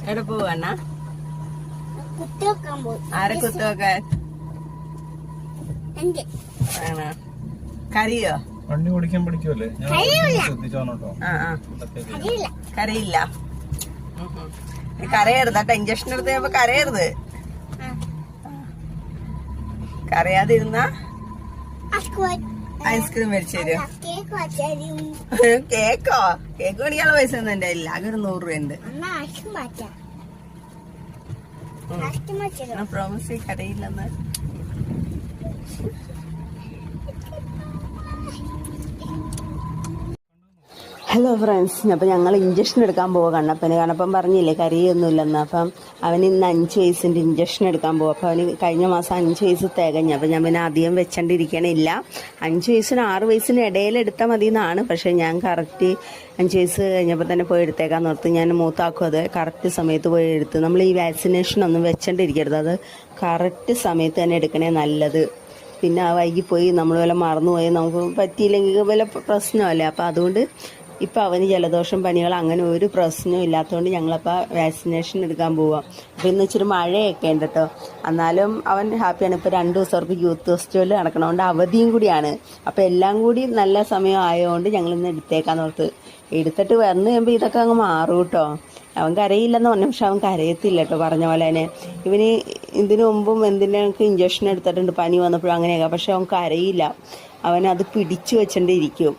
എവിടെ പോവാ? ആരെ കുത്തുവെക്കാൻ? കറിയോ? വണ്ടി ഓടിക്കാൻ പഠിക്കുമല്ലേ? കരയില്ല. കരയരുത് കേട്ടോ. ഇഞ്ചക്ഷൻ എടുത്ത് കഴിയുമ്പോ കരയരുത്. കരയാതിരുന്ന ഐസ്ക്രീം മേടിച്ചു തരും. കേക്കോ? കേക്ക് മേടിക്കാനുള്ള പൈസ ഒന്നും എന്റെ ഇല്ല. ആകെ ഒരു 100 രൂപയുണ്ട്. പ്രോമിസ് കരയില്ലെന്ന്. ഹലോ ഫ്രണ്ട്സ്, അപ്പം ഞങ്ങൾ ഇഞ്ചക്ഷൻ എടുക്കാൻ പോവുക കണ്ണപ്പന്. കണ്ണപ്പൻ പറഞ്ഞില്ലേ കരയൊന്നുമില്ലെന്ന്. അപ്പം അവന് ഇന്ന് 5 വയസ്സിൻ്റെ ഇഞ്ചക്ഷൻ എടുക്കാൻ പോകും. അപ്പോൾ അവന് കഴിഞ്ഞ മാസം 5 വയസ്സ് തികഞ്ഞു. അപ്പം ഞാൻ പിന്നെ അധികം വെച്ചോണ്ടിരിക്കണില്ല. 5 വയസ്സിന് 6 വയസ്സിന് ഇടയിൽ എടുത്താൽ മതി എന്നാണ്. പക്ഷേ ഞാൻ കറക്റ്റ് 5 വയസ്സ് കഴിഞ്ഞപ്പോൾ തന്നെ പോയി എടുത്തേക്കാൻ നിർത്തി. ഞാൻ മൂത്താക്കും അത് കറക്റ്റ് സമയത്ത് പോയി എടുത്ത്. നമ്മൾ ഈ വാക്സിനേഷനൊന്നും വെച്ചോണ്ടിരിക്കരുത്. അത് കറക്റ്റ് സമയത്ത് തന്നെ എടുക്കണേ നല്ലത്. പിന്നെ ആ വൈകിപ്പോയി നമ്മൾ വല്ല മറന്നുപോയി നമുക്ക് പറ്റിയില്ലെങ്കിൽ വല്ല പ്രശ്നമല്ലേ. അപ്പോൾ അതുകൊണ്ട് ഇപ്പം അവന് ജലദോഷം പനികൾ അങ്ങനെ ഒരു പ്രശ്നവും ഇല്ലാത്തതുകൊണ്ട് ഞങ്ങളപ്പോൾ വാക്സിനേഷൻ എടുക്കാൻ പോവാം. അപ്പോൾ ഇന്ന് ഇച്ചിരി മഴയൊക്കെ ഉണ്ട് കേട്ടോ. എന്നാലും അവൻ ഹാപ്പിയാണ്. ഇപ്പോൾ 2 ദിവസം അവർക്ക് യൂത്ത് ഫെസ്റ്റിവൽ നടക്കണതുകൊണ്ട് അവധിയും കൂടിയാണ്. അപ്പോൾ എല്ലാം കൂടി നല്ല സമയം ആയതുകൊണ്ട് ഞങ്ങളിന്ന് എടുത്തേക്കാന്ന് ഓർത്ത്. എടുത്തിട്ട് വന്ന് കഴിയുമ്പോൾ ഇതൊക്കെ അങ്ങ് മാറും കേട്ടോ. അവൻ കരയില്ലെന്ന് പറഞ്ഞു, പക്ഷെ അവൻ കരയത്തില്ല കേട്ടോ. പറഞ്ഞ പോലെ തന്നെ ഇവന് ഇതിനു മുമ്പും എന്തിനൊക്കെ ഇഞ്ചക്ഷൻ എടുത്തിട്ടുണ്ട് പനി വന്നപ്പോഴും അങ്ങനെയൊക്കെ. പക്ഷെ അവൻ കരയില്ല. അവനത് പിടിച്ചു വെച്ചോണ്ടിരിക്കും,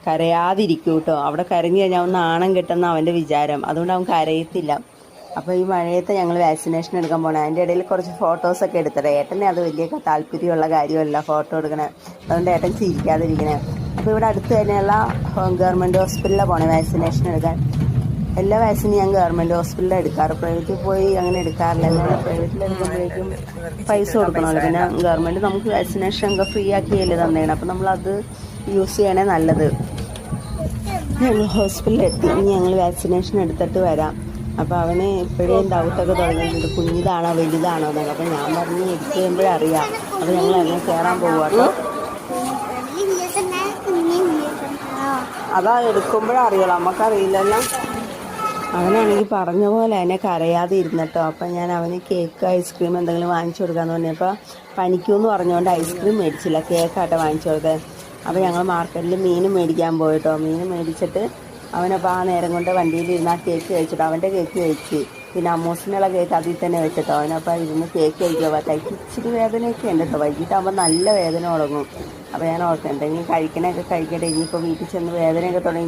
കരയാതിരിക്കും കേട്ടോ. അവിടെ കരഞ്ഞു കഴിഞ്ഞാൽ അവൻ നാണം കെട്ടുന്ന അവൻ്റെ വിചാരം. അതുകൊണ്ട് അവൻ കരയത്തില്ല. അപ്പോൾ ഈ മഴയത്ത് ഞങ്ങൾ വാക്സിനേഷൻ എടുക്കാൻ പോകണം. അതിൻ്റെ ഇടയിൽ കുറച്ച് ഫോട്ടോസൊക്കെ എടുത്തിട്ട് ഏട്ടനെ അത് വലിയ താല്പര്യമുള്ള കാര്യമല്ല ഫോട്ടോ എടുക്കണേ. അതുകൊണ്ട് ഏട്ടൻ ചിരിക്കാതിരിക്കണേ. അപ്പോൾ ഇവിടെ അടുത്ത് തന്നെയുള്ള ഗവൺമെൻറ് ഹോസ്പിറ്റലിലാണ് പോണേ വാക്സിനേഷൻ എടുക്കാൻ. എല്ലാ വാക്സിനും ഞാൻ ഗവൺമെൻറ് ഹോസ്പിറ്റലിലാണ് എടുക്കാറ്. പ്രൈവറ്റിൽ പോയി അങ്ങനെ എടുക്കാറില്ല. എന്നാൽ പ്രൈവറ്റിൽ എടുക്കുമ്പോഴേക്കും പൈസ കൊടുക്കണമല്ലോ. പിന്നെ ഗവൺമെൻറ് നമുക്ക് വാക്സിനേഷൻ ഒക്കെ ഫ്രീ ആക്കിയല്ലേ തന്നേക്കണം. അപ്പോൾ നമ്മളത് യൂസ് ചെയ്യണേ നല്ലത്. ഞങ്ങൾ ഹോസ്പിറ്റലിൽ എത്തി. ഇനി ഞങ്ങൾ വാക്സിനേഷൻ എടുത്തിട്ട് വരാം. അപ്പോൾ അവന് ഇപ്പോഴേ ഡൗട്ടൊക്കെ തുടങ്ങിയിട്ടുണ്ട്, കുഞ്ഞിതാണോ വലുതാണോ എന്നൊക്കെ. അപ്പോൾ ഞാൻ പറഞ്ഞ് എടുത്ത് കഴിയുമ്പോഴറിയാം. അപ്പോൾ ഞങ്ങൾ എന്നെ കയറാൻ പോവാട്ടോ. അതാ എടുക്കുമ്പോഴറിയാലോ, നമുക്കറിയില്ലല്ലോ. അവനാണെങ്കിൽ പറഞ്ഞ പോലെ എന്നെ കരയാതെ ഇരുന്നിട്ടോ. അപ്പം ഞാൻ അവന് കേക്ക് ഐസ്ക്രീം എന്തെങ്കിലും വാങ്ങിച്ചു കൊടുക്കാമെന്ന് പറഞ്ഞപ്പോൾ പനിക്കുമെന്ന് പറഞ്ഞുകൊണ്ട് ഐസ്ക്രീം മേടിച്ചില്ല, കേക്കാട്ടോ വാങ്ങിച്ചു കൊടുത്തത്. അപ്പോൾ ഞങ്ങൾ മാർക്കറ്റിൽ മീൻ മേടിക്കാൻ പോയിട്ടോ. മീൻ മേടിച്ചിട്ട് അവനപ്പോൾ ആ നേരം കൊണ്ട് വണ്ടിയിൽ ഇരുന്ന് ആ കേക്ക് കഴിച്ചിട്ടോ. അവൻ്റെ കേക്ക് കഴിച്ച് പിന്നെ അമ്മൂസിനുള്ള കേക്ക് അതിൽ തന്നെ വെച്ചിട്ടോ. അവനപ്പോൾ ഇരുന്ന് കേക്ക് കഴിക്കുക. കൈക്ക് ഇച്ചിരി വേദനയൊക്കെ ഉണ്ട് കേട്ടോ. വൈകിട്ടാകുമ്പോൾ നല്ല വേദന തുടങ്ങും. അപ്പോൾ ഞാൻ ഓർക്കും എന്തെങ്കിലും കഴിക്കണമൊക്കെ കഴിക്കട്ടെ. ഇനിയിപ്പോൾ വീട്ടിൽ ചെന്ന് വേദനയൊക്കെ തുടങ്ങി